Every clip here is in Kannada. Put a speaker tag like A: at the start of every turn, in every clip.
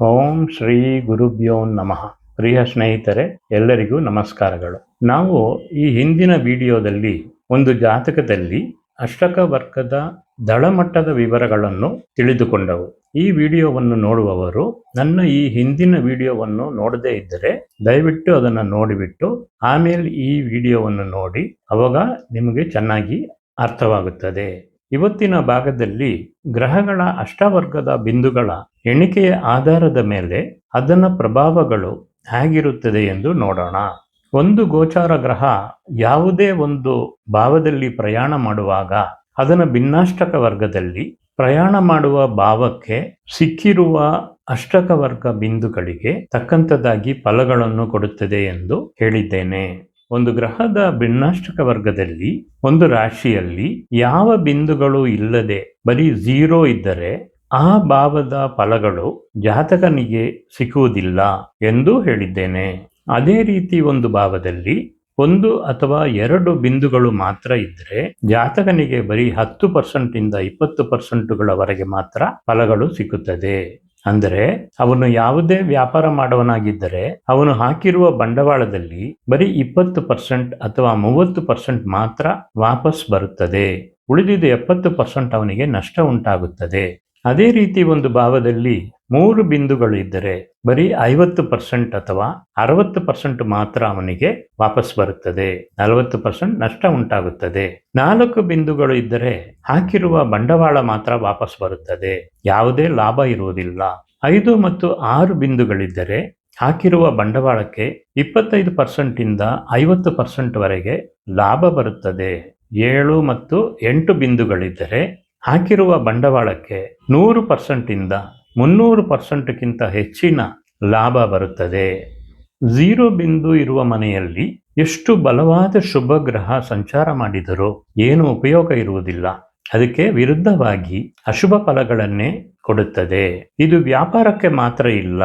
A: ಓಂ ಶ್ರೀ ಗುರುಭ್ಯೋ ನಮಃ. ಪ್ರಿಯ ಸ್ನೇಹಿತರೆ, ಎಲ್ಲರಿಗೂ ನಮಸ್ಕಾರಗಳು. ನಾವು ಈ ಹಿಂದಿನ ವಿಡಿಯೋದಲ್ಲಿ ಒಂದು ಜಾತಕದಲ್ಲಿ ಅಷ್ಟಕ ವರ್ಗದ ದಳಮಟ್ಟದ ವಿವರಗಳನ್ನು ತಿಳಿದುಕೊಂಡವು. ಈ ವಿಡಿಯೋವನ್ನು ನೋಡುವವರು ನನ್ನ ಈ ಹಿಂದಿನ ವಿಡಿಯೋವನ್ನು ನೋಡದೇ ಇದ್ದರೆ ದಯವಿಟ್ಟು ಅದನ್ನು ನೋಡಿಬಿಟ್ಟು ಆಮೇಲೆ ಈ ವಿಡಿಯೋವನ್ನು ನೋಡಿ, ಅವಾಗ ನಿಮಗೆ ಚೆನ್ನಾಗಿ ಅರ್ಥವಾಗುತ್ತದೆ. ಇವತ್ತಿನ ಭಾಗದಲ್ಲಿ ಗ್ರಹಗಳ ಅಷ್ಟವರ್ಗದ ಬಿಂದುಗಳ ಎಣಿಕೆಯ ಆಧಾರದ ಮೇಲೆ ಅದನ್ನ ಪ್ರಭಾವಗಳು ಹೇಗಿರುತ್ತದೆ ಎಂದು ನೋಡೋಣ. ಒಂದು ಗೋಚಾರ ಗ್ರಹ ಯಾವುದೇ ಒಂದು ಭಾವದಲ್ಲಿ ಪ್ರಯಾಣ ಮಾಡುವಾಗ ಅದನ್ನ ಭಿನ್ನಾಷ್ಟಕ ವರ್ಗದಲ್ಲಿ ಪ್ರಯಾಣ ಮಾಡುವ ಭಾವಕ್ಕೆ ಸಿಕ್ಕಿರುವ ಅಷ್ಟಕ ವರ್ಗ ಬಿಂದುಗಳಿಗೆ ತಕ್ಕಂಥದ್ದಾಗಿ ಫಲಗಳನ್ನು ಕೊಡುತ್ತದೆ ಎಂದು ಹೇಳಿದ್ದೇನೆ. ಒಂದು ಗ್ರಹದ ಭಿನ್ನಾಷ್ಟಕ ವರ್ಗದಲ್ಲಿ ಒಂದು ರಾಶಿಯಲ್ಲಿ ಯಾವ ಬಿಂದುಗಳು ಇಲ್ಲದೆ ಬರೀ 0 ಇದ್ದರೆ ಆ ಭಾವದ ಫಲಗಳು ಜಾತಕನಿಗೆ ಸಿಕ್ಕುವುದಿಲ್ಲ ಎಂದು ಹೇಳಿದ್ದೇನೆ. ಅದೇ ರೀತಿ ಒಂದು ಭಾವದಲ್ಲಿ 1 ಅಥವಾ 2 ಬಿಂದುಗಳು ಮಾತ್ರ ಇದ್ದರೆ ಜಾತಕನಿಗೆ ಬರೀ 10% ಇಂದ 20%ಗಳವರೆಗೆ ಮಾತ್ರ ಫಲಗಳು ಸಿಕ್ಕುತ್ತದೆ. ಅಂದರೆ ಅವನು ಯಾವುದೇ ವ್ಯಾಪಾರ ಮಾಡುವನಾಗಿದ್ದರೆ ಅವನು ಹಾಕಿರುವ ಬಂಡವಾಳದಲ್ಲಿ ಬರೀ 20% ಅಥವಾ 30% ಮಾತ್ರ ವಾಪಸ್ ಬರುತ್ತದೆ. ಉಳಿದಿದ್ದ 70% ಅವನಿಗೆ ನಷ್ಟ ಉಂಟಾಗುತ್ತದೆ. ಅದೇ ರೀತಿ ಒಂದು ಭಾವದಲ್ಲಿ 3 ಬಿಂದುಗಳು ಇದ್ದರೆ ಬರೀ 50% ಅಥವಾ 60% ಮಾತ್ರ ಅವನಿಗೆ ವಾಪಸ್ ಬರುತ್ತದೆ. 40% ನಷ್ಟ ಉಂಟಾಗುತ್ತದೆ. 4 ಬಿಂದುಗಳು ಇದ್ದರೆ ಹಾಕಿರುವ ಬಂಡವಾಳ ಮಾತ್ರ ವಾಪಸ್ ಬರುತ್ತದೆ, ಯಾವುದೇ ಲಾಭ ಇರುವುದಿಲ್ಲ. 5 ಮತ್ತು 6 ಬಿಂದುಗಳಿದ್ದರೆ ಹಾಕಿರುವ ಬಂಡವಾಳಕ್ಕೆ 25% ಇಂದ 50% ವರೆಗೆ ಲಾಭ ಬರುತ್ತದೆ. 7 ಮತ್ತು 8 ಬಿಂದುಗಳಿದ್ದರೆ ಹಾಕಿರುವ ಬಂಡವಾಳಕ್ಕೆ 100% ಇಂದ 300%ಕ್ಕಿಂತ ಹೆಚ್ಚಿನ ಲಾಭ ಬರುತ್ತದೆ. 0 ಬಿಂದು ಇರುವ ಮನೆಯಲ್ಲಿ ಎಷ್ಟು ಬಲವಾದ ಶುಭ ಗ್ರಹ ಸಂಚಾರ ಮಾಡಿದರೂ ಏನು ಉಪಯೋಗ ಇರುವುದಿಲ್ಲ. ಅದಕ್ಕೆ ವಿರುದ್ಧವಾಗಿ ಅಶುಭ ಫಲಗಳನ್ನೇ ಕೊಡುತ್ತದೆ. ಇದು ವ್ಯಾಪಾರಕ್ಕೆ ಮಾತ್ರ ಇಲ್ಲ,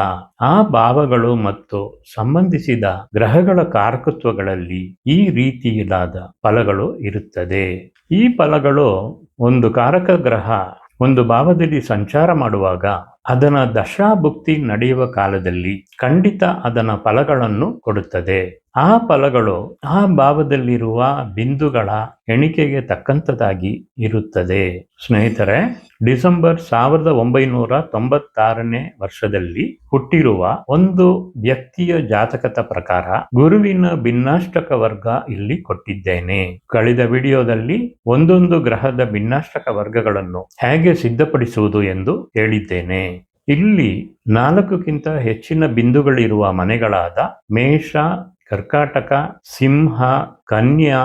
A: ಆ ಭಾವಗಳು ಮತ್ತು ಸಂಬಂಧಿಸಿದ ಗ್ರಹಗಳ ಕಾರಕತ್ವಗಳಲ್ಲಿ ಈ ರೀತಿಯಾದ ಫಲಗಳು ಇರುತ್ತದೆ. ಈ ಫಲಗಳು ಒಂದು ಕಾರಕ ಗ್ರಹ ಒಂದು ಭಾವದಲ್ಲಿ ಸಂಚಾರ ಮಾಡುವಾಗ ಅದನ್ನ ದಶಾಭುಕ್ತಿ ನಡೆಯುವ ಕಾಲದಲ್ಲಿ ಖಂಡಿತ ಅದನ್ನ ಫಲಗಳನ್ನು ಕೊಡುತ್ತದೆ. ಆ ಫಲಗಳು ಆ ಭಾವದಲ್ಲಿರುವ ಬಿಂದುಗಳ ಎಣಿಕೆಗೆ ತಕ್ಕಂಥದ್ದಾಗಿ ಇರುತ್ತದೆ. ಸ್ನೇಹಿತರೆ, ಡಿಸೆಂಬರ್ 1996ನೇ ವರ್ಷದಲ್ಲಿ ಹುಟ್ಟಿರುವ ಒಂದು ವ್ಯಕ್ತಿಯ ಜಾತಕದ ಪ್ರಕಾರ ಗುರುವಿನ ಭಿನ್ನಾಷ್ಟಕ ವರ್ಗ ಇಲ್ಲಿ ಕೊಟ್ಟಿದ್ದೇನೆ. ಕಳೆದ ವಿಡಿಯೋದಲ್ಲಿ ಒಂದೊಂದು ಗ್ರಹದ ಭಿನ್ನಾಷ್ಟಕ ವರ್ಗಗಳನ್ನು ಹೇಗೆ ಸಿದ್ಧಪಡಿಸುವುದು ಎಂದು ಹೇಳಿದ್ದೇನೆ. ಇಲ್ಲಿ 4ಕ್ಕಿಂತ ಹೆಚ್ಚಿನ ಬಿಂದುಗಳಿರುವ ಮನೆಗಳಾದ ಮೇಷ, ಕರ್ಕಾಟಕ, ಸಿಂಹ, ಕನ್ಯಾ,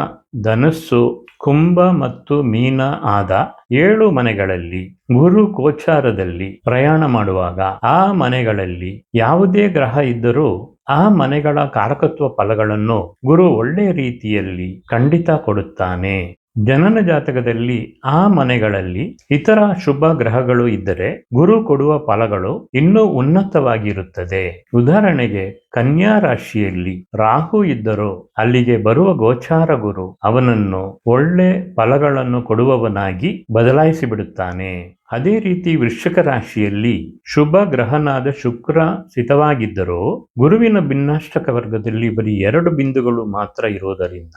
A: ಧನಸ್ಸು, ಕುಂಭ ಮತ್ತು ಮೀನ ಆದ 7 ಮನೆಗಳಲ್ಲಿ ಗುರು ಗೋಚಾರದಲ್ಲಿ ಪ್ರಯಾಣ ಮಾಡುವಾಗ ಆ ಮನೆಗಳಲ್ಲಿ ಯಾವುದೇ ಗ್ರಹ ಇದ್ದರೂ ಆ ಮನೆಗಳ ಕಾರಕತ್ವ ಫಲಗಳನ್ನು ಗುರು ಒಳ್ಳೆಯ ರೀತಿಯಲ್ಲಿ ಖಂಡಿತ ಕೊಡುತ್ತಾನೆ. ಜನನ ಜಾತಕದಲ್ಲಿ ಆ ಮನೆಗಳಲ್ಲಿ ಇತರ ಶುಭ ಗ್ರಹಗಳು ಇದ್ದರೆ ಗುರು ಕೊಡುವ ಫಲಗಳು ಇನ್ನೂ ಉನ್ನತವಾಗಿರುತ್ತದೆ. ಉದಾಹರಣೆಗೆ ಕನ್ಯಾ ರಾಶಿಯಲ್ಲಿ ರಾಹು ಇದ್ದರೂ ಅಲ್ಲಿಗೆ ಬರುವ ಗೋಚಾರ ಗುರು ಅವನನ್ನು ಒಳ್ಳೆ ಫಲಗಳನ್ನು ಕೊಡುವವನಾಗಿ ಬದಲಾಯಿಸಿ ಬಿಡುತ್ತಾನೆ. ಅದೇ ರೀತಿ ವೃಶ್ಚಿಕ ರಾಶಿಯಲ್ಲಿ ಶುಭ ಗ್ರಹನಾದ ಶುಕ್ರ ಸ್ಥಿತವಾಗಿದ್ದರೂ ಗುರುವಿನ ಭಿನ್ನಾಷ್ಟಕ ವರ್ಗದಲ್ಲಿ ಬರೀ 2 ಬಿಂದುಗಳು ಮಾತ್ರ ಇರುವುದರಿಂದ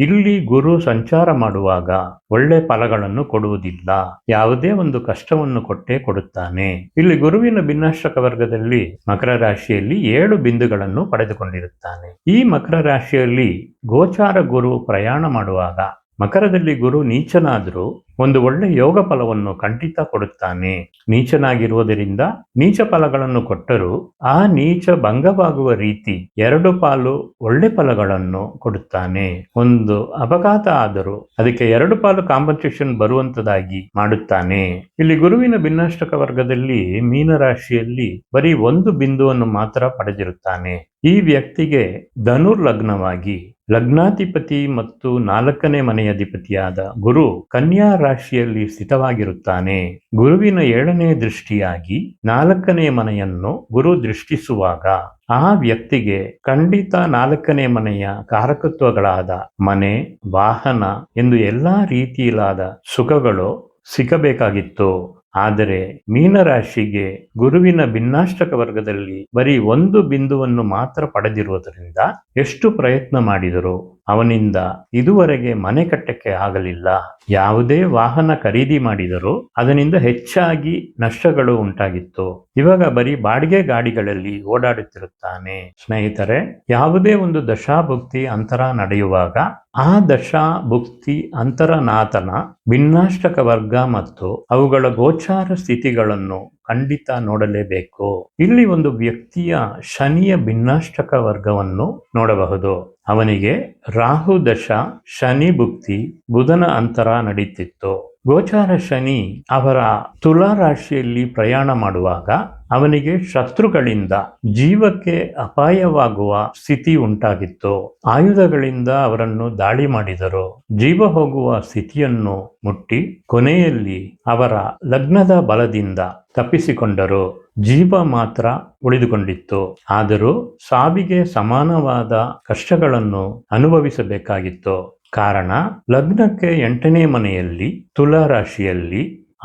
A: ಇಲ್ಲಿ ಗುರು ಸಂಚಾರ ಮಾಡುವಾಗ ಒಳ್ಳೆ ಫಲಗಳನ್ನು ಕೊಡುವುದಿಲ್ಲ, ಯಾವುದೇ ಒಂದು ಕಷ್ಟವನ್ನು ಕೊಟ್ಟೇ ಕೊಡುತ್ತಾನೆ. ಇಲ್ಲಿ ಗುರುವಿನ ಭಿನ್ನಾಷ್ಟಕ ವರ್ಗದಲ್ಲಿ ಮಕರ ರಾಶಿಯಲ್ಲಿ 7 ಬಿಂದುಗಳನ್ನು ಪಡೆದುಕೊಂಡಿರುತ್ತಾನೆ. ಈ ಮಕರ ರಾಶಿಯಲ್ಲಿ ಗೋಚಾರ ಗುರು ಪ್ರಯಾಣ ಮಾಡುವಾಗ ಮಕರದಲ್ಲಿ ಗುರು ನೀಚನಾದರೂ ಒಂದು ಒಳ್ಳೆ ಯೋಗ ಫಲವನ್ನು ಖಂಡಿತ ಕೊಡುತ್ತಾನೆ. ನೀಚನಾಗಿರುವುದರಿಂದ ನೀಚ ಫಲಗಳನ್ನು ಕೊಟ್ಟರೂ ಆ ನೀಚ ಭಂಗವಾಗುವ ರೀತಿ 2 ಪಾಲು ಒಳ್ಳೆ ಫಲಗಳನ್ನು ಕೊಡುತ್ತಾನೆ. ಒಂದು ಅಪಘಾತ ಆದರೂ ಅದಕ್ಕೆ 2 ಪಾಲು ಕಾಂಪನ್ಸೇಷನ್ ಬರುವಂತದಾಗಿ ಮಾಡುತ್ತಾನೆ. ಇಲ್ಲಿ ಗುರುವಿನ ಭಿನ್ನಾಷ್ಟಕ ವರ್ಗದಲ್ಲಿ ಮೀನರಾಶಿಯಲ್ಲಿ ಬರೀ 1 ಬಿಂದುವನ್ನು ಮಾತ್ರ ಪಡೆದಿರುತ್ತಾನೆ. ಈ ವ್ಯಕ್ತಿಗೆ ಧನುರ್ ಲಗ್ನವಾಗಿ ಲಗ್ನಾಧಿಪತಿ ಮತ್ತು 4ನೇ ಮನೆಯ ಅಧಿಪತಿಯಾದ ಗುರು ಕನ್ಯಾ ರಾಶಿಯಲ್ಲಿ ಸ್ಥಿತವಾಗಿರುತ್ತಾನೆ. ಗುರುವಿನ 7ನೇ ದೃಷ್ಟಿಯಾಗಿ 4ನೇ ಮನೆಯನ್ನು ಗುರು ದೃಷ್ಟಿಸುವಾಗ ಆ ವ್ಯಕ್ತಿಗೆ ಖಂಡಿತ 4ನೇ ಮನೆಯ ಕಾರಕತ್ವಗಳಾದ ಮನೆ, ವಾಹನ ಎಂದು ಎಲ್ಲಾ ರೀತಿಯಾದ ಸುಖಗಳು ಸಿಗಬೇಕಾಗಿತ್ತು. ಆದರೆ ಮೀನರಾಶಿಗೆ ಗುರುವಿನ ಭಿನ್ನಾಷ್ಟಕ ವರ್ಗದಲ್ಲಿ ಬರೀ ಒಂದು ಬಿಂದುವನ್ನು ಮಾತ್ರ ಪಡೆದಿರುವುದರಿಂದ ಎಷ್ಟು ಪ್ರಯತ್ನ ಮಾಡಿದರೂ ಅವನಿಂದ ಇದುವರೆಗೆ ಮನೆ ಕಟ್ಟಕ್ಕೆ ಆಗಲಿಲ್ಲ. ಯಾವುದೇ ವಾಹನ ಖರೀದಿ ಮಾಡಿದರೂ ಅದರಿಂದ ಹೆಚ್ಚಾಗಿ ನಷ್ಟಗಳು ಉಂಟಾಗಿತ್ತು. ಇವಾಗ ಬರೀ ಬಾಡಿಗೆ ಗಾಡಿಗಳಲ್ಲಿ ಓಡಾಡುತ್ತಿರುತ್ತಾನೆ. ಸ್ನೇಹಿತರೆ, ಯಾವುದೇ ಒಂದು ದಶಾಭುಕ್ತಿ ಅಂತರ ನಡೆಯುವಾಗ ಆ ದಶಾಭುಕ್ತಿ ಅಂತರನಾಥನ ಭಿನ್ನಾಷ್ಟಕ ವರ್ಗ ಮತ್ತು ಅವುಗಳ ಗೋಚಾರ ಸ್ಥಿತಿಗಳನ್ನು ಖಂಡಿತ ನೋಡಲೇಬೇಕು. ಇಲ್ಲಿ ಒಂದು ವ್ಯಕ್ತಿಯ ಶನಿಯ ಭಿನ್ನಾಷ್ಟಕ ವರ್ಗವನ್ನು ನೋಡಬಹುದು. ಅವನಿಗೆ ರಾಹು ದಶ, ಶನಿ ಭುಕ್ತಿ, ಬುಧನ ಅಂತರ ನಡೀತಿತ್ತು. ಗೋಚಾರ ಶನಿ ಅವರ ತುಲಾ ರಾಶಿಯಲ್ಲಿ ಪ್ರಯಾಣ ಮಾಡುವಾಗ ಅವನಿಗೆ ಶತ್ರುಗಳಿಂದ ಜೀವಕ್ಕೆ ಅಪಾಯವಾಗುವ ಸ್ಥಿತಿ ಉಂಟಾಗಿತ್ತು. ಆಯುಧಗಳಿಂದ ಅವರನ್ನು ದಾಳಿ ಮಾಡಿದರು. ಜೀವ ಹೋಗುವ ಸ್ಥಿತಿಯನ್ನು ಮುಟ್ಟಿ ಕೊನೆಯಲ್ಲಿ ಅವರ ಲಗ್ನದ ಬಲದಿಂದ ತಪ್ಪಿಸಿಕೊಂಡರು. ಜೀವ ಮಾತ್ರ ಉಳಿದುಕೊಂಡಿತ್ತು. ಆದರೂ ಸಾವಿಗೆ ಸಮಾನವಾದ ಕಷ್ಟಗಳನ್ನು ಅನುಭವಿಸಬೇಕಾಗಿತ್ತು. ಕಾರಣ, ಲಗ್ನಕ್ಕೆ 8ನೇ ಮನೆಯಲ್ಲಿ ತುಲಾ ರಾಶಿಯಲ್ಲಿ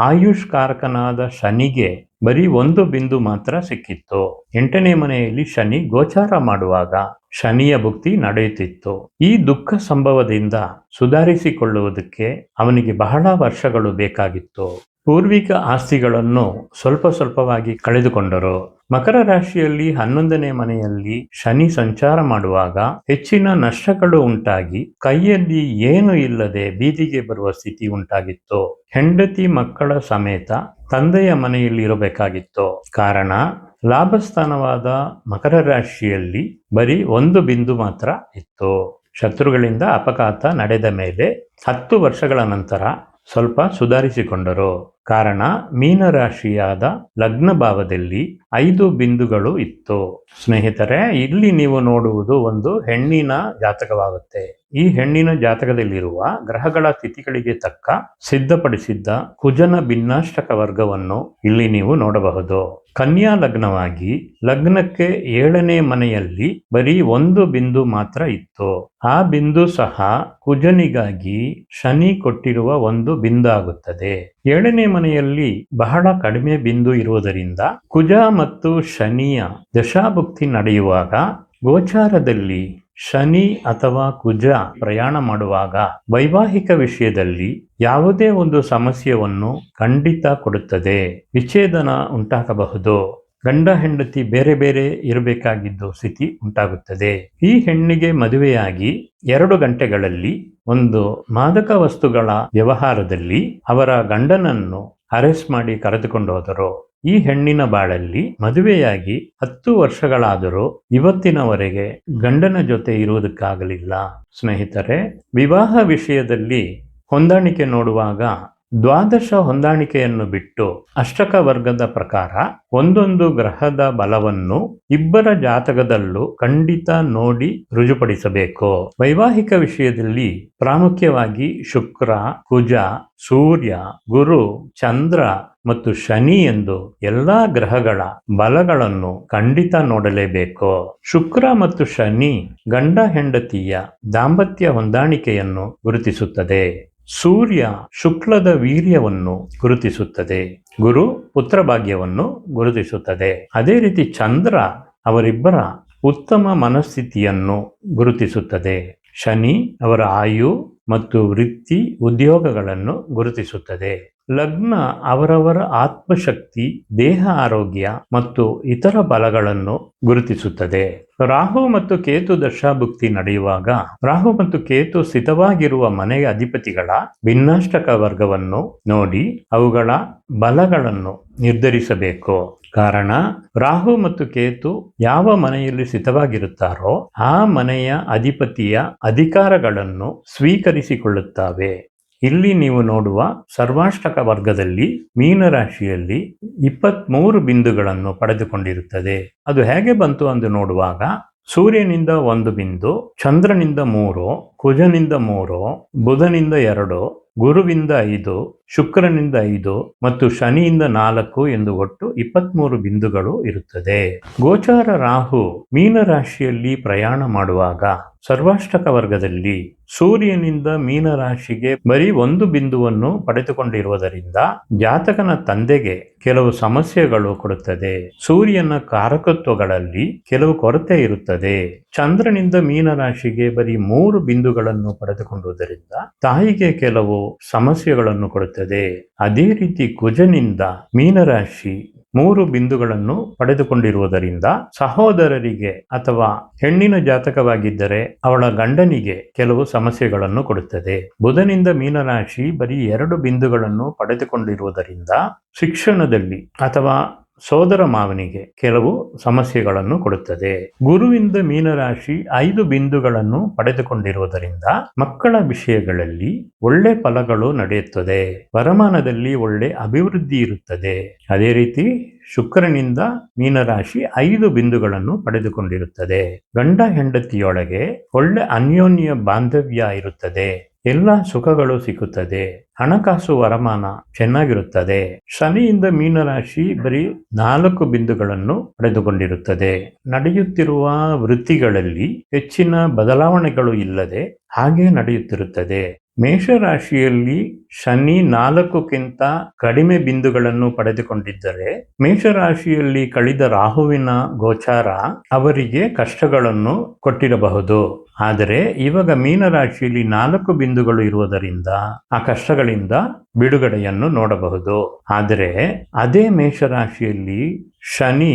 A: ಆಯುಷ್ ಕಾರಕನಾದ ಶನಿಗೆ ಬರೀ ಒಂದು ಬಿಂದು ಮಾತ್ರ ಸಿಕ್ಕಿತ್ತು. 8ನೇ ಮನೆಯಲ್ಲಿ ಶನಿ ಗೋಚಾರ ಮಾಡುವಾಗ ಶನಿಯ ಭುಕ್ತಿ ನಡೆಯುತ್ತಿತ್ತು. ಈ ದುಃಖ ಸಂಭವದಿಂದ ಸುಧಾರಿಸಿಕೊಳ್ಳುವುದಕ್ಕೆ ಅವನಿಗೆ ಬಹಳ ವರ್ಷಗಳು ಬೇಕಾಗಿತ್ತು. ಪೂರ್ವಿಕ ಆಸ್ತಿಗಳನ್ನು ಸ್ವಲ್ಪ ಸ್ವಲ್ಪವಾಗಿ ಕಳೆದುಕೊಂಡರು. ಮಕರ ರಾಶಿಯಲ್ಲಿ 11ನೇ ಮನೆಯಲ್ಲಿ ಶನಿ ಸಂಚಾರ ಮಾಡುವಾಗ ಹೆಚ್ಚಿನ ನಷ್ಟಗಳು ಉಂಟಾಗಿ ಕೈಯಲ್ಲಿ ಏನು ಇಲ್ಲದೆ ಬೀದಿಗೆ ಬರುವ ಸ್ಥಿತಿ ಉಂಟಾಗಿತ್ತು. ಹೆಂಡತಿ ಮಕ್ಕಳ ಸಮೇತ ತಂದೆಯ ಮನೆಯಲ್ಲಿ ಇರಬೇಕಾಗಿತ್ತು. ಕಾರಣ, ಲಾಭಸ್ಥಾನವಾದ ಮಕರ ರಾಶಿಯಲ್ಲಿ ಬರೀ ಒಂದು ಬಿಂದು ಮಾತ್ರ ಇತ್ತು. ಶತ್ರುಗಳಿಂದ ಅಪಘಾತ ನಡೆದ ಮೇಲೆ 10 ವರ್ಷಗಳ ನಂತರ ಸ್ವಲ್ಪ ಸುಧಾರಿಸಿಕೊಂಡರು. ಕಾರಣ, ಮೀನರಾಶಿಯಾದ ಲಗ್ನ ಭಾವದಲ್ಲಿ 5 ಬಿಂದುಗಳು ಇತ್ತು. ಸ್ನೇಹಿತರೆ, ಇಲ್ಲಿ ನೀವು ನೋಡುವುದು ಒಂದು ಹೆಣ್ಣಿನ ಜಾತಕವಾಗುತ್ತೆ. ಈ ಹೆಣ್ಣಿನ ಜಾತಕದಲ್ಲಿರುವ ಗ್ರಹಗಳ ಸ್ಥಿತಿಗಳಿಗೆ ತಕ್ಕ ಸಿದ್ಧಪಡಿಸಿದ್ದ ಕುಜನ ಭಿನ್ನಾಷ್ಟಕ ವರ್ಗವನ್ನು ಇಲ್ಲಿ ನೀವು ನೋಡಬಹುದು. ಕನ್ಯಾ ಲಗ್ನವಾಗಿ ಲಗ್ನಕ್ಕೆ 7ನೇ ಮನೆಯಲ್ಲಿ ಬರೀ ಒಂದು ಬಿಂದು ಮಾತ್ರ ಇತ್ತು. ಆ ಬಿಂದು ಸಹ ಕುಜನಿಗಾಗಿ ಶನಿ ಕೊಟ್ಟಿರುವ ಒಂದು ಬಿಂದು ಆಗುತ್ತದೆ. 7ನೇ ಮನೆಯಲ್ಲಿ ಬಹಳ ಕಡಿಮೆ ಬಿಂದು ಇರುವುದರಿಂದ ಕುಜ ಮತ್ತು ಶನಿಯ ದಶಾಭುಕ್ತಿ ನಡೆಯುವಾಗ ಗೋಚಾರದಲ್ಲಿ ಶನಿ ಅಥವಾ ಕುಜ ಪ್ರಯಾಣ ಮಾಡುವಾಗ ವೈವಾಹಿಕ ವಿಷಯದಲ್ಲಿ ಯಾವುದೇ ಒಂದು ಸಮಸ್ಯೆಯನ್ನು ಖಂಡಿತ ಕೊಡುತ್ತದೆ. ವಿಚ್ಛೇದನ ಉಂಟಾಗಬಹುದು. ಗಂಡ ಹೆಂಡತಿ ಬೇರೆ ಬೇರೆ ಇರಬೇಕಾಗಿದ್ದು ಸ್ಥಿತಿ ಉಂಟಾಗುತ್ತದೆ. ಈ ಹೆಣ್ಣಿಗೆ ಮದುವೆಯಾಗಿ 2 ಗಂಟೆಗಳಲ್ಲಿ ಒಂದು ಮಾದಕ ವಸ್ತುಗಳ ವ್ಯವಹಾರದಲ್ಲಿ ಅವರ ಗಂಡನನ್ನು ಅರೆಸ್ಟ್ ಮಾಡಿ ಕರೆದುಕೊಂಡು ಹೋದರು. ಈ ಹೆಣ್ಣಿನ ಬಾಳಲ್ಲಿ ಮದುವೆಯಾಗಿ 10 ವರ್ಷಗಳಾದರೂ ಇವತ್ತಿನವರೆಗೆ ಗಂಡನ ಜೊತೆ ಇರುವುದಕ್ಕಾಗಲಿಲ್ಲ. ಸ್ನೇಹಿತರೆ, ವಿವಾಹ ವಿಷಯದಲ್ಲಿ ಹೊಂದಾಣಿಕೆ ನೋಡುವಾಗ ದ್ವಾದಶ ಹೊಂದಾಣಿಕೆಯನ್ನು ಬಿಟ್ಟು ಅಷ್ಟಕ ವರ್ಗದ ಪ್ರಕಾರ ಒಂದೊಂದು ಗ್ರಹದ ಬಲವನ್ನು ಇಬ್ಬರ ಜಾತಕದಲ್ಲೂ ಖಂಡಿತ ನೋಡಿ ರುಜುಪಡಿಸಬೇಕು. ವೈವಾಹಿಕ ವಿಷಯದಲ್ಲಿ ಪ್ರಾಮುಖ್ಯವಾಗಿ ಶುಕ್ರ, ಕುಜ, ಸೂರ್ಯ, ಗುರು, ಚಂದ್ರ ಮತ್ತು ಶನಿ ಎಂದು ಎಲ್ಲಾ ಗ್ರಹಗಳ ಬಲಗಳನ್ನು ಖಂಡಿತ ನೋಡಲೇಬೇಕು. ಶುಕ್ರ ಮತ್ತು ಶನಿ ಗಂಡ ಹೆಂಡತಿಯ ದಾಂಪತ್ಯ ಹೊಂದಾಣಿಕೆಯನ್ನು ಗುರುತಿಸುತ್ತದೆ. ಸೂರ್ಯ ಶುಕ್ಲದ ವೀರ್ಯವನ್ನು ಗುರುತಿಸುತ್ತದೆ. ಗುರು ಪುತ್ರ ಭಾಗ್ಯವನ್ನು ಗುರುತಿಸುತ್ತದೆ. ಅದೇ ರೀತಿ ಚಂದ್ರ ಅವರಿಬ್ಬರ ಉತ್ತಮ ಮನಸ್ಥಿತಿಯನ್ನು ಗುರುತಿಸುತ್ತದೆ. ಶನಿ ಅವರ ಆಯು ಮತ್ತು ವೃತ್ತಿ ಉದ್ಯೋಗಗಳನ್ನು ಗುರುತಿಸುತ್ತದೆ. ಲಗ್ನ ಅವರವರ ಆತ್ಮಶಕ್ತಿ, ದೇಹ ಆರೋಗ್ಯ ಮತ್ತು ಇತರ ಬಲಗಳನ್ನು ಗುರುತಿಸುತ್ತದೆ. ರಾಹು ಮತ್ತು ಕೇತು ದಶಾಭುಕ್ತಿ ನಡೆಯುವಾಗ ರಾಹು ಮತ್ತು ಕೇತು ಸ್ಥಿತವಾಗಿರುವ ಮನೆಯ ಅಧಿಪತಿಗಳ ಭಿನ್ನಾಷ್ಟಕ ವರ್ಗವನ್ನು ನೋಡಿ ಅವುಗಳ ಬಲಗಳನ್ನು ನಿರ್ಧರಿಸಬೇಕು. ಕಾರಣ, ರಾಹು ಮತ್ತು ಕೇತು ಯಾವ ಮನೆಯಲ್ಲಿ ಸ್ಥಿತವಾಗಿರುತ್ತಾರೋ ಆ ಮನೆಯ ಅಧಿಪತಿಯ ಅಧಿಕಾರಗಳನ್ನು ಸ್ವೀಕರಿಸಿಕೊಳ್ಳುತ್ತವೆ. ಇಲ್ಲಿ ನೀವು ನೋಡುವ ಸರ್ವಾಷ್ಟಕ ವರ್ಗದಲ್ಲಿ ಮೀನರಾಶಿಯಲ್ಲಿ 23 ಬಿಂದುಗಳನ್ನು ಪಡೆದುಕೊಂಡಿರುತ್ತದೆ. ಅದು ಹೇಗೆ ಬಂತು ಎಂದು ನೋಡುವಾಗ ಸೂರ್ಯನಿಂದ 1 ಬಿಂದು, ಚಂದ್ರನಿಂದ 3, ಕುಜನಿಂದ 3, ಬುಧನಿಂದ 2, ಗುರುವಿಂದ 5, ಶುಕ್ರನಿಂದ 5 ಮತ್ತು ಶನಿಯಿಂದ 4 ಎಂದು ಒಟ್ಟು 23 ಬಿಂದುಗಳು ಇರುತ್ತದೆ. ಗೋಚಾರ ರಾಹು ಮೀನರಾಶಿಯಲ್ಲಿ ಪ್ರಯಾಣ ಮಾಡುವಾಗ ಸರ್ವಾಷ್ಟಕ ವರ್ಗದಲ್ಲಿ ಸೂರ್ಯನಿಂದ ಮೀನರಾಶಿಗೆ ಬರೀ 1 ಬಿಂದುವನ್ನು ಪಡೆದುಕೊಂಡಿರುವುದರಿಂದ ಜಾತಕನ ತಂದೆಗೆ ಕೆಲವು ಸಮಸ್ಯೆಗಳು ಕೊಡುತ್ತದೆ. ಸೂರ್ಯನ ಕಾರಕತ್ವಗಳಲ್ಲಿ ಕೆಲವು ಕೊರತೆ ಇರುತ್ತದೆ. ಚಂದ್ರನಿಂದ ಮೀನರಾಶಿಗೆ ಬರೀ 3 ಬಿಂದುಗಳನ್ನು ಪಡೆದುಕೊಂಡುವುದರಿಂದ ತಾಯಿಗೆ ಕೆಲವು ಸಮಸ್ಯೆಗಳನ್ನು ಕೊಡುತ್ತದೆ. ಅದೇ ರೀತಿ ಕುಜನಿಂದ ಮೀನರಾಶಿ 3 ಬಿಂದುಗಳನ್ನು ಪಡೆದುಕೊಂಡಿರುವುದರಿಂದ ಸಹೋದರರಿಗೆ ಅಥವಾ ಹೆಣ್ಣಿನ ಜಾತಕವಾಗಿದ್ದರೆ ಅವಳ ಗಂಡನಿಗೆ ಕೆಲವು ಸಮಸ್ಯೆಗಳನ್ನು ಕೊಡುತ್ತದೆ. ಬುಧನಿಂದ ಮೀನರಾಶಿ ಬರೀ 2 ಬಿಂದುಗಳನ್ನು ಪಡೆದುಕೊಂಡಿರುವುದರಿಂದ ಶಿಕ್ಷಣದಲ್ಲಿ ಅಥವಾ ಸೋದರ ಮಾವನಿಗೆ ಕೆಲವು ಸಮಸ್ಯೆಗಳನ್ನು ಕೊಡುತ್ತದೆ. ಗುರುವಿಂದ ಮೀನರಾಶಿ 5 ಬಿಂದುಗಳನ್ನು ಪಡೆದುಕೊಂಡಿರುವುದರಿಂದ ಮಕ್ಕಳ ವಿಷಯಗಳಲ್ಲಿ ಒಳ್ಳೆ ಫಲಗಳು ನಡೆಯುತ್ತದೆ. ವರಮಾನದಲ್ಲಿ ಒಳ್ಳೆ ಅಭಿವೃದ್ಧಿ ಇರುತ್ತದೆ. ಅದೇ ರೀತಿ ಶುಕ್ರನಿಂದ ಮೀನರಾಶಿ 5 ಬಿಂದುಗಳನ್ನು ಪಡೆದುಕೊಂಡಿರುತ್ತದೆ. ಗಂಡ ಹೆಂಡತಿಯೊಳಗೆ ಒಳ್ಳೆ ಅನ್ಯೋನ್ಯ ಬಾಂಧವ್ಯ ಇರುತ್ತದೆ. ಎಲ್ಲ ಸುಖಗಳು ಸಿಗುತ್ತದೆ. ಹಣಕಾಸು ವರಮಾನ ಚೆನ್ನಾಗಿರುತ್ತದೆ. ಶನಿಯಿಂದ ಮೀನರಾಶಿ ಬರೀ 4 ಬಿಂದುಗಳನ್ನು ಪಡೆದುಕೊಂಡಿರುತ್ತದೆ. ನಡೆಯುತ್ತಿರುವ ವೃತ್ತಿಗಳಲ್ಲಿ ಹೆಚ್ಚಿನ ಬದಲಾವಣೆಗಳು ಇಲ್ಲದೆ ಹಾಗೆ ನಡೆಯುತ್ತಿರುತ್ತದೆ. ಮೇಷರಾಶಿಯಲ್ಲಿ ಶನಿ 4ಕ್ಕಿಂತ ಕಡಿಮೆ ಬಿಂದುಗಳನ್ನು ಪಡೆದುಕೊಂಡಿದ್ದರೆ ಮೇಷರಾಶಿಯಲ್ಲಿ ಕಳೆದ ರಾಹುವಿನ ಗೋಚಾರ ಅವರಿಗೆ ಕಷ್ಟಗಳನ್ನು ಕೊಟ್ಟಿರಬಹುದು. ಆದರೆ ಇವಾಗ ಮೀನರಾಶಿಯಲ್ಲಿ 4 ಬಿಂದುಗಳು ಇರುವುದರಿಂದ ಆ ಕಷ್ಟಗಳಿಂದ ಬಿಡುಗಡೆಯನ್ನು ನೋಡಬಹುದು. ಆದರೆ ಅದೇ ಮೇಷರಾಶಿಯಲ್ಲಿ ಶನಿ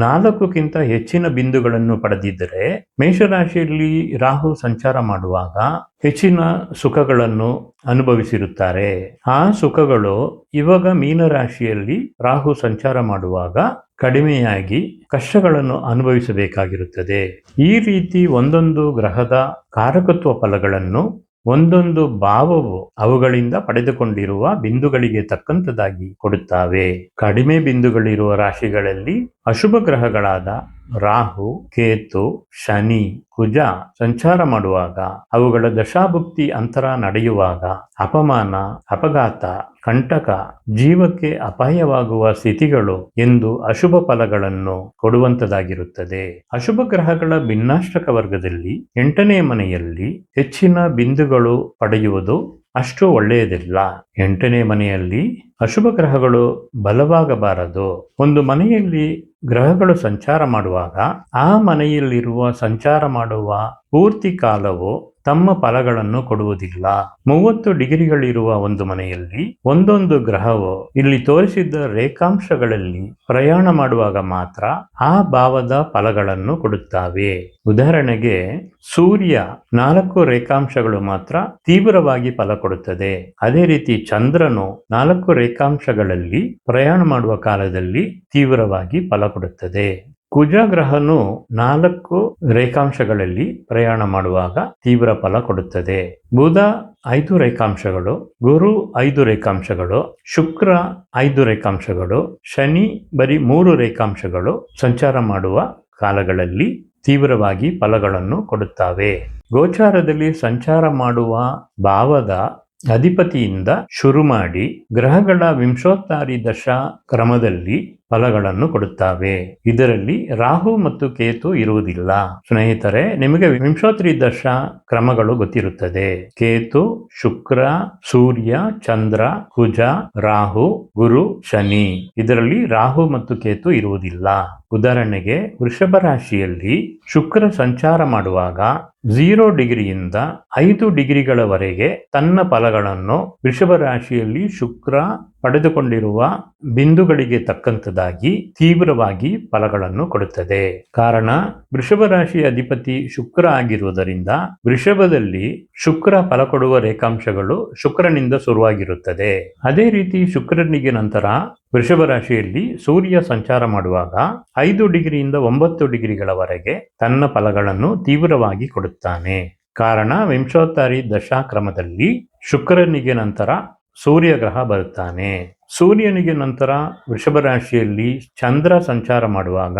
A: 4ಕ್ಕಿಂತ ಹೆಚ್ಚಿನ ಬಿಂದುಗಳನ್ನು ಪಡೆದಿದ್ದರೆ ಮೇಷರಾಶಿಯಲ್ಲಿ ರಾಹು ಸಂಚಾರ ಮಾಡುವಾಗ ಹೆಚ್ಚಿನ ಸುಖಗಳನ್ನು ಅನುಭವಿಸಿರುತ್ತಾರೆ. ಆ ಸುಖಗಳು ಇವಾಗ ಮೀನರಾಶಿಯಲ್ಲಿ ರಾಹು ಸಂಚಾರ ಮಾಡುವಾಗ ಕಡಿಮೆಯಾಗಿ ಕಷ್ಟಗಳನ್ನು ಅನುಭವಿಸಬೇಕಾಗಿರುತ್ತದೆ. ಈ ರೀತಿ ಒಂದೊಂದು ಗ್ರಹದ ಕಾರಕತ್ವ ಫಲಗಳನ್ನು ಒಂದೊಂದು ಭಾವವು ಅವುಗಳಿಂದ ಪಡೆದುಕೊಂಡಿರುವ ಬಿಂದುಗಳಿಗೆ ತಕ್ಕಂತದಾಗಿ ಕೊಡುತ್ತವೆ. ಕಡಿಮೆ ಬಿಂದುಗಳಿರುವ ರಾಶಿಗಳಲ್ಲಿ ಅಶುಭ ಗ್ರಹಗಳಾದ ರಾಹು, ಕೇತು, ಶನಿ, ಕುಜ ಸಂಚಾರ ಮಾಡುವಾಗ ಅವುಗಳ ದಶಾಭುಕ್ತಿ ಅಂತರ ನಡೆಯುವಾಗ ಅಪಮಾನ, ಅಪಘಾತ, ಕಂಟಕ, ಜೀವಕ್ಕೆ ಅಪಾಯವಾಗುವ ಸ್ಥಿತಿಗಳು ಎಂದು ಅಶುಭ ಫಲಗಳನ್ನು ಕೊಡುವಂತದಾಗಿರುತ್ತದೆ. ಅಶುಭ ಗ್ರಹಗಳ ಭಿನ್ನಾಷ್ಟಕ ವರ್ಗದಲ್ಲಿ 8ನೇ ಮನೆಯಲ್ಲಿ ಹೆಚ್ಚಿನ ಬಿಂದುಗಳು ಪಡೆಯುವುದು ಅಷ್ಟು ಒಳ್ಳೆಯದಿಲ್ಲ. 8ನೇ ಮನೆಯಲ್ಲಿ ಅಶುಭ ಗ್ರಹಗಳು ಬಲವಾಗಬಾರದು. ಒಂದು ಮನೆಯಲ್ಲಿ ಗ್ರಹಗಳು ಸಂಚಾರ ಮಾಡುವಾಗ ಆ ಮನೆಯಲ್ಲಿರುವ ಸಂಚಾರ ಮಾಡುವ ಪೂರ್ತಿ ಕಾಲವು ತಮ್ಮ ಫಲಗಳನ್ನು ಕೊಡುವುದಿಲ್ಲ. 30 ಡಿಗ್ರಿಗಳಿರುವ ಒಂದು ಮನೆಯಲ್ಲಿ ಒಂದೊಂದು ಗ್ರಹವು ಇಲ್ಲಿ ತೋರಿಸಿದ ರೇಖಾಂಶಗಳಲ್ಲಿ ಪ್ರಯಾಣ ಮಾಡುವಾಗ ಮಾತ್ರ ಆ ಭಾವದ ಫಲಗಳನ್ನು ಕೊಡುತ್ತವೆ. ಉದಾಹರಣೆಗೆ ಸೂರ್ಯ 4 ರೇಖಾಂಶಗಳು ಮಾತ್ರ ತೀವ್ರವಾಗಿ ಫಲ ಕೊಡುತ್ತದೆ. ಅದೇ ರೀತಿ ಚಂದ್ರನು 4 ರೇಖಾಂಶಗಳಲ್ಲಿ ಪ್ರಯಾಣ ಮಾಡುವ ಕಾಲದಲ್ಲಿ ತೀವ್ರವಾಗಿ ಫಲ ಕೊಡುತ್ತದೆ. ಕುಜ ಗ್ರಹನು 4 ರೇಖಾಂಶಗಳಲ್ಲಿ ಪ್ರಯಾಣ ಮಾಡುವಾಗ ತೀವ್ರ ಫಲ ಕೊಡುತ್ತದೆ. ಬುಧ 5 ರೇಖಾಂಶಗಳು, ಗುರು 5 ರೇಖಾಂಶಗಳು, ಶುಕ್ರ 5 ರೇಖಾಂಶಗಳು, ಶನಿ ಬರೀ 3 ರೇಖಾಂಶಗಳು ಸಂಚಾರ ಮಾಡುವ ಕಾಲಗಳಲ್ಲಿ ತೀವ್ರವಾಗಿ ಫಲಗಳನ್ನು ಕೊಡುತ್ತವೆ. ಗೋಚಾರದಲ್ಲಿ ಸಂಚಾರ ಮಾಡುವ ಭಾವದ ಅಧಿಪತಿಯಿಂದ ಶುರು ಮಾಡಿ ಗ್ರಹಗಳ ವಿಂಶೋತ್ತಾರಿ ದಶಾ ಕ್ರಮದಲ್ಲಿ ಫಲಗಳನ್ನು ಕೊಡುತ್ತವೆ. ಇದರಲ್ಲಿ ರಾಹು ಮತ್ತು ಕೇತು ಇರುವುದಿಲ್ಲ. ಸ್ನೇಹಿತರೆ, ನಿಮಗೆ ವಿಂಶೋತ್ತರಿ ದಶಾ ಕ್ರಮಗಳು ಗೊತ್ತಿರುತ್ತದೆ. ಕೇತು, ಶುಕ್ರ, ಸೂರ್ಯ, ಚಂದ್ರ, ಕುಜ, ರಾಹು, ಗುರು, ಶನಿ. ಇದರಲ್ಲಿ ರಾಹು ಮತ್ತು ಕೇತು ಇರುವುದಿಲ್ಲ. ಉದಾಹರಣೆಗೆ ವೃಷಭ ರಾಶಿಯಲ್ಲಿ ಶುಕ್ರ ಸಂಚಾರ ಮಾಡುವಾಗ 0 ಡಿಗ್ರಿಯಿಂದ 5 ಡಿಗ್ರಿಗಳವರೆಗೆ ತನ್ನ ಫಲಗಳನ್ನು ವೃಷಭ ರಾಶಿಯಲ್ಲಿ ಶುಕ್ರ ಪಡೆದುಕೊಂಡಿರುವ ಬಿಂದುಗಳಿಗೆ ತಕ್ಕಂತದಾಗಿ ತೀವ್ರವಾಗಿ ಫಲಗಳನ್ನು ಕೊಡುತ್ತದೆ. ಕಾರಣ ವೃಷಭ ರಾಶಿಯ ಅಧಿಪತಿ ಶುಕ್ರ ಆಗಿರುವುದರಿಂದ ವೃಷಭದಲ್ಲಿ ಶುಕ್ರ ಫಲ ಕೊಡುವ ರೇಖಾಂಶಗಳು ಶುಕ್ರನಿಂದ ಶುರುವಾಗಿರುತ್ತದೆ. ಅದೇ ರೀತಿ ಶುಕ್ರನಿಗೆ ನಂತರ ವೃಷಭ ರಾಶಿಯಲ್ಲಿ ಸೂರ್ಯ ಸಂಚಾರ ಮಾಡುವಾಗ 5 ಡಿಗ್ರಿಯಿಂದ 9 ಡಿಗ್ರಿಗಳವರೆಗೆ ತನ್ನ ಫಲಗಳನ್ನು ತೀವ್ರವಾಗಿ ಕೊಡುತ್ತಾನೆ. ಕಾರಣ ವಿಂಶೋತ್ತಾರಿ ದಶಾಕ್ರಮದಲ್ಲಿ ಶುಕ್ರನಿಗೆ ನಂತರ ಸೂರ್ಯ ಗ್ರಹ ಬರುತ್ತಾನೆ. ಸೂರ್ಯನಿಗೆ ನಂತರ ವೃಷಭ ರಾಶಿಯಲ್ಲಿ ಚಂದ್ರ ಸಂಚಾರ ಮಾಡುವಾಗ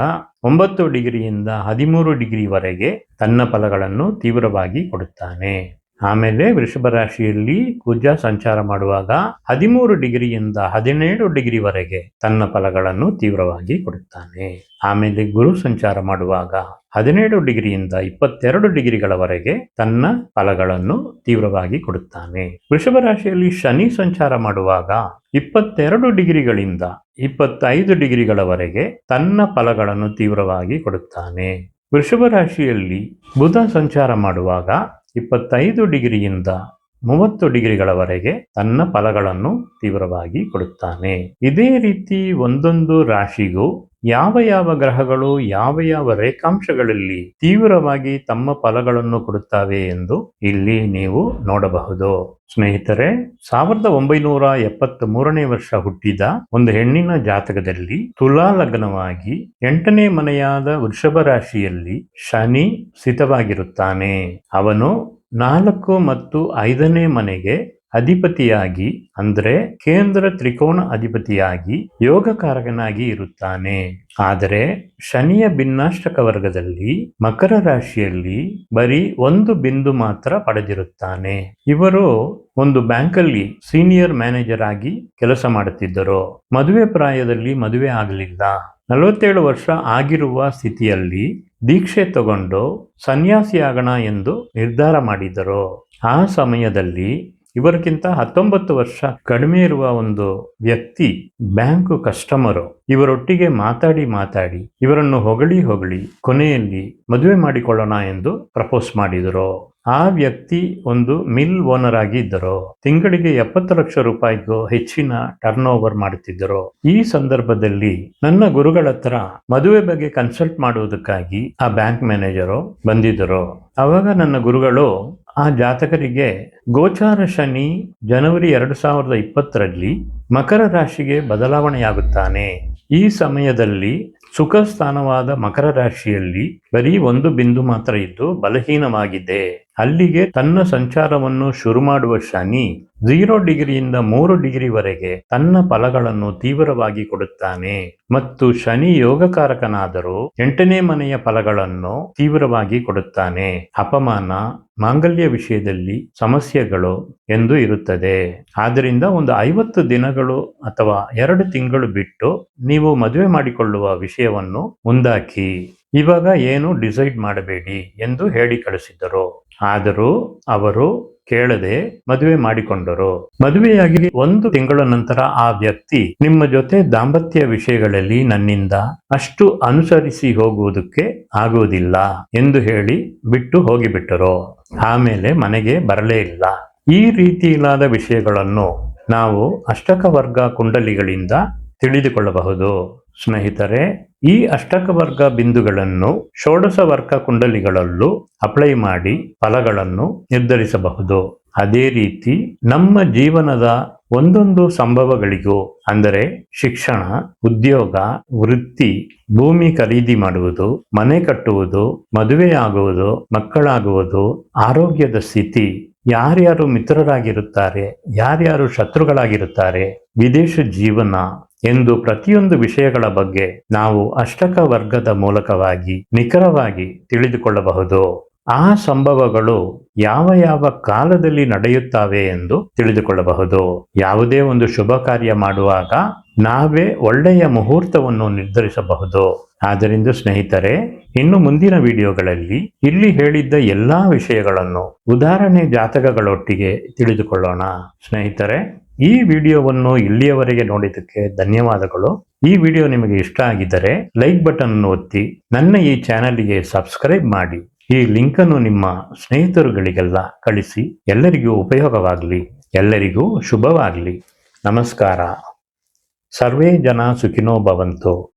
A: 9 ಡಿಗ್ರಿಯಿಂದ 13 ಡಿಗ್ರಿವರೆಗೆ ತನ್ನ ಫಲಗಳನ್ನು ತೀವ್ರವಾಗಿ ಕೊಡುತ್ತಾನೆ. ಆಮೇಲೆ ವೃಷಭ ರಾಶಿಯಲ್ಲಿ ಕುಜ ಸಂಚಾರ ಮಾಡುವಾಗ 13 ಡಿಗ್ರಿಯಿಂದ 17 ಡಿಗ್ರಿವರೆಗೆ ತನ್ನ ಫಲಗಳನ್ನು ತೀವ್ರವಾಗಿ ಕೊಡುತ್ತಾನೆ. ಆಮೇಲೆ ಗುರು ಸಂಚಾರ ಮಾಡುವಾಗ 17 ಡಿಗ್ರಿಯಿಂದ 22 ಡಿಗ್ರಿಗಳವರೆಗೆ ತನ್ನ ಫಲಗಳನ್ನು ತೀವ್ರವಾಗಿ ಕೊಡುತ್ತಾನೆ. ವೃಷಭ ರಾಶಿಯಲ್ಲಿ ಶನಿ ಸಂಚಾರ ಮಾಡುವಾಗ 22 ಡಿಗ್ರಿಗಳಿಂದ 25 ಡಿಗ್ರಿಗಳವರೆಗೆ ತನ್ನ ಫಲಗಳನ್ನು ತೀವ್ರವಾಗಿ ಕೊಡುತ್ತಾನೆ. ವೃಷಭ ರಾಶಿಯಲ್ಲಿ ಬುಧ ಸಂಚಾರ ಮಾಡುವಾಗ 25 ಡಿಗ್ರಿಯಿಂದ 30 ಡಿಗ್ರಿಗಳವರೆಗೆ ತನ್ನ ಫಲಗಳನ್ನು ತೀವ್ರವಾಗಿ ಕೊಡುತ್ತಾನೆ. ಇದೇ ರೀತಿ ಒಂದೊಂದು ರಾಶಿಗೂ ಯಾವ ಯಾವ ಗ್ರಹಗಳು ಯಾವ ಯಾವ ರೇಖಾಂಶಗಳಲ್ಲಿ ತೀವ್ರವಾಗಿ ತಮ್ಮ ಫಲಗಳನ್ನು ಕೊಡುತ್ತವೆ ಎಂದು ಇಲ್ಲಿ ನೀವು ನೋಡಬಹುದು. ಸ್ನೇಹಿತರೆ, 1973ನೇ ವರ್ಷ ಹುಟ್ಟಿದ ಒಂದು ಹೆಣ್ಣಿನ ಜಾತಕದಲ್ಲಿ ತುಲಾ ಲಗ್ನವಾಗಿ 8ನೇ ಮನೆಯಾದ ವೃಷಭ ರಾಶಿಯಲ್ಲಿ ಶನಿ ಸ್ಥಿತವಾಗಿರುತ್ತಾನೆ. ಅವನು 4 ಮತ್ತು 5ನೇ ಮನೆಗೆ ಅಧಿಪತಿಯಾಗಿ ಅಂದ್ರೆ ಕೇಂದ್ರ ತ್ರಿಕೋನ ಅಧಿಪತಿಯಾಗಿ ಯೋಗಕಾರಕನಾಗಿ ಇರುತ್ತಾನೆ. ಆದರೆ ಶನಿಯ ಭಿನ್ನಾಷ್ಟಕ ವರ್ಗದಲ್ಲಿ ಮಕರ ರಾಶಿಯಲ್ಲಿ ಬರೀ 1 ಬಿಂದು ಮಾತ್ರ ಪಡೆದಿರುತ್ತಾನೆ. ಇವರು ಒಂದು ಬ್ಯಾಂಕಲ್ಲಿ ಸೀನಿಯರ್ ಮ್ಯಾನೇಜರ್ ಆಗಿ ಕೆಲಸ ಮಾಡುತ್ತಿದ್ದರು. ಮದುವೆ ಪ್ರಾಯದಲ್ಲಿ ಮದುವೆ ಆಗಲಿಲ್ಲ. 47 ವರ್ಷ ಆಗಿರುವ ಸ್ಥಿತಿಯಲ್ಲಿ ದೀಕ್ಷೆ ತಗೊಂಡು ಸನ್ಯಾಸಿಯಾಗೋಣ ಎಂದು ನಿರ್ಧಾರ ಮಾಡಿದರು. ಆ ಸಮಯದಲ್ಲಿ ಇವರಿಗಿಂತ 19 ವರ್ಷ ಕಡಿಮೆ ಇರುವ ಒಂದು ವ್ಯಕ್ತಿ ಬ್ಯಾಂಕ್ ಕಸ್ಟಮರು ಇವರೊಟ್ಟಿಗೆ ಮಾತಾಡಿ ಇವರನ್ನು ಹೊಗಳಿ ಕೊನೆಯಲ್ಲಿ ಮದುವೆ ಮಾಡಿಕೊಳ್ಳೋಣ ಎಂದು ಪ್ರಪೋಸ್ ಮಾಡಿದರು. ಆ ವ್ಯಕ್ತಿ ಒಂದು ಮಿಲ್ ಓನರ್ ಆಗಿ ಇದ್ದರು. ತಿಂಗಳಿಗೆ 70 ಲಕ್ಷ ರೂಪಾಯಿಗೂ ಹೆಚ್ಚಿನ ಟರ್ನ್ ಓವರ್ ಮಾಡುತ್ತಿದ್ದರು. ಈ ಸಂದರ್ಭದಲ್ಲಿ ನನ್ನ ಗುರುಗಳ ಹತ್ರ ಮದುವೆ ಬಗ್ಗೆ ಕನ್ಸಲ್ಟ್ ಮಾಡುವುದಕ್ಕಾಗಿ ಆ ಬ್ಯಾಂಕ್ ಮ್ಯಾನೇಜರು ಬಂದಿದ್ದರು. ಅವಾಗ ನನ್ನ ಗುರುಗಳು ಆ ಜಾತಕರಿಗೆ ಗೋಚಾರ ಶನಿ ಜನವರಿ 2020ರಲ್ಲಿ ಮಕರ ರಾಶಿಗೆ ಬದಲಾವಣೆಯಾಗುತ್ತಾನೆ. ಈ ಸಮಯದಲ್ಲಿ ಸುಖ ಸ್ಥಾನವಾದ ಮಕರ ರಾಶಿಯಲ್ಲಿ ಬರೀ 1 ಬಿಂದು ಮಾತ್ರ ಇದ್ದು ಬಲಹೀನವಾಗಿದೆ. ಅಲ್ಲಿಗೆ ತನ್ನ ಸಂಚಾರವನ್ನು ಶುರು ಮಾಡುವ ಶನಿ 0 ಡಿಗ್ರಿಯಿಂದ 3 ಡಿಗ್ರಿವರೆಗೆ ತನ್ನ ಫಲಗಳನ್ನು ತೀವ್ರವಾಗಿ ಕೊಡುತ್ತಾನೆ. ಮತ್ತು ಶನಿ ಯೋಗಕಾರಕನಾದರೂ 8ನೇ ಮನೆಯ ಫಲಗಳನ್ನು ತೀವ್ರವಾಗಿ ಕೊಡುತ್ತಾನೆ. ಅಪಮಾನ, ಮಾಂಗಲ್ಯ ವಿಷಯದಲ್ಲಿ ಸಮಸ್ಯೆಗಳು ಎಂದು ಇರುತ್ತದೆ. ಆದ್ದರಿಂದ ಒಂದು 50 ದಿನಗಳು ಅಥವಾ 2 ತಿಂಗಳು ಬಿಟ್ಟು ನೀವು ಮದುವೆ ಮಾಡಿಕೊಳ್ಳುವ ವಿಷಯವನ್ನು ಮುಂದಾಕಿ. ಇವಾಗ ಏನು ಡಿಸೈಡ್ ಮಾಡಬೇಡಿ ಎಂದು ಹೇಳಿ ಕಳಿಸಿದ್ದರು. ಆದರೂ ಅವರು ಕೇಳದೆ ಮದುವೆ ಮಾಡಿಕೊಂಡರು. ಮದುವೆಯಾಗಿ 1 ತಿಂಗಳ ನಂತರ ಆ ವ್ಯಕ್ತಿ ನಿಮ್ಮ ಜೊತೆ ದಾಂಪತ್ಯ ವಿಷಯಗಳಲ್ಲಿ ನನ್ನಿಂದ ಅಷ್ಟು ಅನುಸರಿಸಿ ಹೋಗುವುದಕ್ಕೆ ಆಗುವುದಿಲ್ಲ ಎಂದು ಹೇಳಿ ಬಿಟ್ಟು ಹೋಗಿಬಿಟ್ಟರು. ಆಮೇಲೆ ಮನೆಗೆ ಬರಲೇ ಇಲ್ಲ. ಈ ರೀತಿಯಾದ ವಿಷಯಗಳನ್ನು ನಾವು ಅಷ್ಟಕ ವರ್ಗ ಕುಂಡಲಿಗಳಿಂದ ತಿಳಿದುಕೊಳ್ಳಬಹುದು. ಸ್ನೇಹಿತರೆ, ಈ ಅಷ್ಟಕ ವರ್ಗ ಬಿಂದುಗಳನ್ನು ಷೋಡಶ ವರ್ಗ ಕುಂಡಲಿಗಳಲ್ಲೂ ಅಪ್ಲೈ ಮಾಡಿ ಫಲಗಳನ್ನು ನಿರ್ಧರಿಸಬಹುದು. ಅದೇ ರೀತಿ ನಮ್ಮ ಜೀವನದ ಒಂದೊಂದು ಸಂಭವಗಳಿಗೂ ಅಂದರೆ ಶಿಕ್ಷಣ, ಉದ್ಯೋಗ, ವೃತ್ತಿ, ಭೂಮಿ ಖರೀದಿ ಮಾಡುವುದು, ಮನೆ ಕಟ್ಟುವುದು, ಮದುವೆಯಾಗುವುದು, ಮಕ್ಕಳಾಗುವುದು, ಆರೋಗ್ಯದ ಸ್ಥಿತಿ, ಯಾರ್ಯಾರು ಮಿತ್ರರಾಗಿರುತ್ತಾರೆ, ಯಾರ್ಯಾರು ಶತ್ರುಗಳಾಗಿರುತ್ತಾರೆ, ವಿದೇಶ ಜೀವನ ಎಂದು ಪ್ರತಿಯೊಂದು ವಿಷಯಗಳ ಬಗ್ಗೆ ನಾವು ಅಷ್ಟಕ ವರ್ಗದ ಮೂಲಕವಾಗಿ ನಿಖರವಾಗಿ ತಿಳಿದುಕೊಳ್ಳಬಹುದು. ಆ ಸಂಭವಗಳು ಯಾವ ಯಾವ ಕಾಲದಲ್ಲಿ ನಡೆಯುತ್ತವೆ ಎಂದು ತಿಳಿದುಕೊಳ್ಳಬಹುದು. ಯಾವುದೇ ಒಂದು ಶುಭ ಕಾರ್ಯ ಮಾಡುವಾಗ ನಾವೇ ಒಳ್ಳೆಯ ಮುಹೂರ್ತವನ್ನು ನಿರ್ಧರಿಸಬಹುದು. ಆದ್ದರಿಂದ ಸ್ನೇಹಿತರೆ, ಇನ್ನು ಮುಂದಿನ ವಿಡಿಯೋಗಳಲ್ಲಿ ಇಲ್ಲಿ ಹೇಳಿದ್ದ ಎಲ್ಲಾ ವಿಷಯಗಳನ್ನು ಉದಾಹರಣೆ ಜಾತಕಗಳೊಟ್ಟಿಗೆ ತಿಳಿದುಕೊಳ್ಳೋಣ. ಸ್ನೇಹಿತರೆ, ಈ ವಿಡಿಯೋವನ್ನು ಇಲ್ಲಿಯವರೆಗೆ ನೋಡಿದ್ದಕ್ಕೆ ಧನ್ಯವಾದಗಳು. ಈ ವಿಡಿಯೋ ನಿಮಗೆ ಇಷ್ಟ ಆಗಿದ್ದರೆ ಲೈಕ್ ಬಟನ್ ಅನ್ನು ಒತ್ತಿ ನನ್ನ ಈ ಚಾನೆಲ್ಗೆ ಸಬ್ಸ್ಕ್ರೈಬ್ ಮಾಡಿ. ಈ ಲಿಂಕ್ ಅನ್ನು ನಿಮ್ಮ ಸ್ನೇಹಿತರುಗಳಿಗೆಲ್ಲ ಕಳಿಸಿ. ಎಲ್ಲರಿಗೂ ಉಪಯೋಗವಾಗಲಿ. ಎಲ್ಲರಿಗೂ ಶುಭವಾಗಲಿ. ನಮಸ್ಕಾರ. ಸರ್ವೇ ಜನ ಸುಖಿನೋ ಭವಂತು.